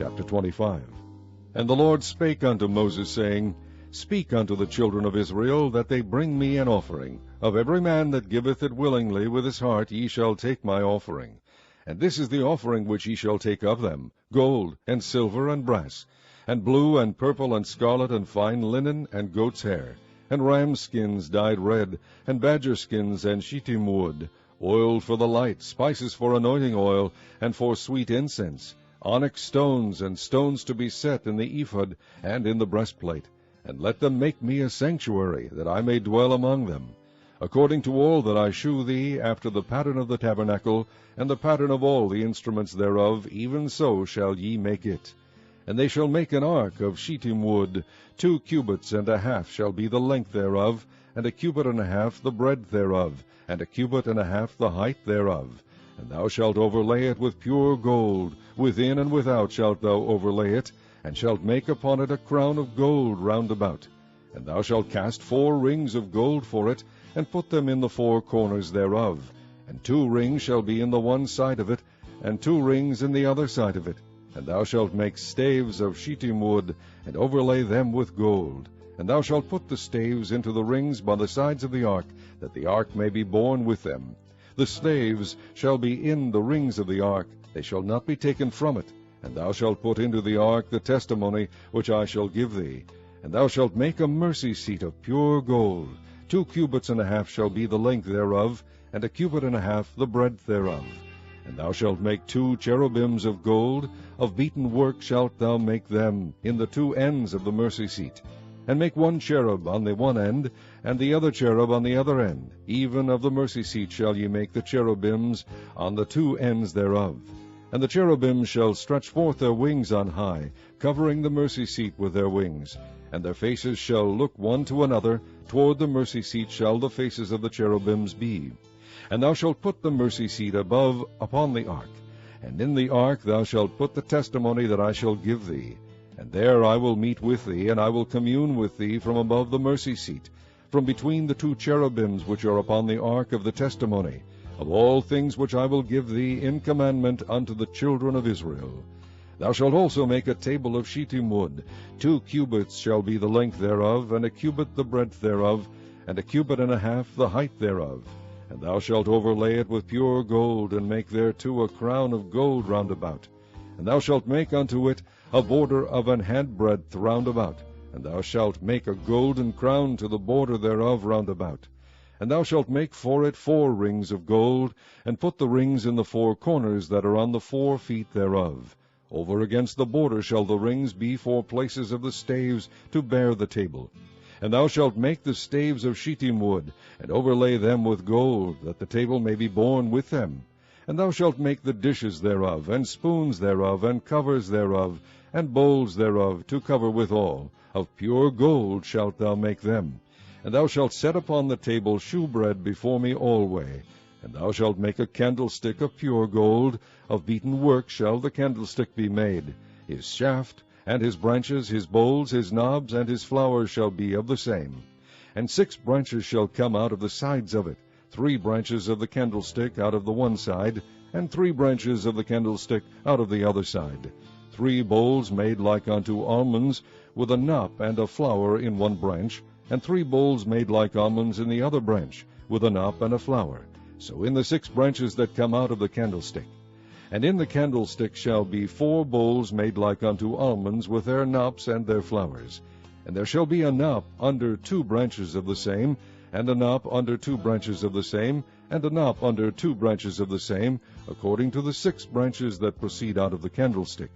Chapter 25. And the Lord spake unto Moses, saying, Speak unto the children of Israel, that they bring me an offering. Of every man that giveth it willingly with his heart ye shall take my offering. And this is the offering which ye shall take of them, gold, and silver, and brass, and blue, and purple, and scarlet, and fine linen, and goat's hair, and ram skins dyed red, and badger skins, and shittim wood, oil for the light, spices for anointing oil, and for sweet incense, onyx stones, and stones to be set in the ephod and in the breastplate. And let them make me a sanctuary, that I may dwell among them. According to all that I shew thee, after the pattern of the tabernacle, and the pattern of all the instruments thereof, even so shall ye make it. And they shall make an ark of shittim wood, 2 cubits and a half shall be the length thereof, and a cubit and a half the breadth thereof, and a cubit and a half the height thereof. And thou shalt overlay it with pure gold, within and without shalt thou overlay it, and shalt make upon it a crown of gold round about. And thou shalt cast 4 rings of gold for it, and put them in the 4 corners thereof. And 2 rings shall be in the one side of it, and 2 rings in the other side of it. And thou shalt make staves of shittim wood, and overlay them with gold. And thou shalt put the staves into the rings by the sides of the ark, that the ark may be borne with them. The staves shall be in the rings of the ark, they shall not be taken from it. And thou shalt put into the ark the testimony which I shall give thee. And thou shalt make a mercy seat of pure gold. 2 cubits and a half shall be the length thereof, and a cubit and a half the breadth thereof. And thou shalt make 2 cherubims of gold, of beaten work shalt thou make them in the 2 ends of the mercy seat. And make 1 cherub on the one end, and the other cherub on the other end. Even of the mercy seat shall ye make the cherubims on the 2 ends thereof. And the cherubims shall stretch forth their wings on high, covering the mercy seat with their wings. And their faces shall look one to another, toward the mercy seat shall the faces of the cherubims be. And thou shalt put the mercy seat above upon the ark. And in the ark thou shalt put the testimony that I shall give thee. And there I will meet with thee, and I will commune with thee from above the mercy seat, from between the 2 cherubims which are upon the ark of the testimony, of all things which I will give thee in commandment unto the children of Israel. Thou shalt also make a table of shittim wood. 2 cubits shall be the length thereof, and a cubit the breadth thereof, and a cubit and a half the height thereof. And thou shalt overlay it with pure gold, and make thereto a crown of gold round about. And thou shalt make unto it a border of an handbreadth round about. And thou shalt make a golden crown to the border thereof round about. And thou shalt make for it 4 rings of gold, and put the rings in the 4 corners that are on the 4 feet thereof. Over against the border shall the rings be for places of the staves to bear the table. And thou shalt make the staves of shittim wood, and overlay them with gold, that the table may be borne with them. And thou shalt make the dishes thereof, and spoons thereof, and covers thereof, and bowls thereof, to cover withal. Of pure gold shalt thou make them. And thou shalt set upon the table shewbread before me alway. And thou shalt make a candlestick of pure gold, of beaten work shall the candlestick be made. His shaft, and his branches, his bowls, his knobs, and his flowers shall be of the same. And 6 branches shall come out of the sides of it, 3 branches of the candlestick out of the one side, and 3 branches of the candlestick out of the other side. 3 bowls made like unto almonds, with a knop and a flower in one branch, and 3 bowls made like almonds in the other branch, with a knop and a flower. So in the 6 branches that come out of the candlestick. And in the candlestick shall be 4 bowls made like unto almonds, with their knops and their flowers. And there shall be a knop under 2 branches of the same, and a knop under 2 branches of the same, and a knop under 2 branches of the same, according to the 6 branches that proceed out of the candlestick.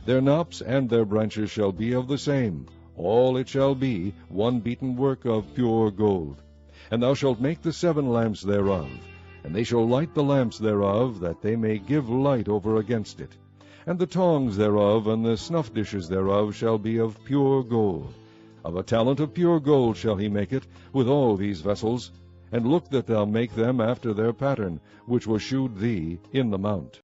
Their knops and their branches shall be of the same. All it shall be 1 beaten work of pure gold. And thou shalt make the 7 lamps thereof. And they shall light the lamps thereof, that they may give light over against it. And the tongs thereof, and the snuff dishes thereof, shall be of pure gold. Of a talent of pure gold shall he make it, with all these vessels. And look that thou make them after their pattern, which was shewed thee in the mount.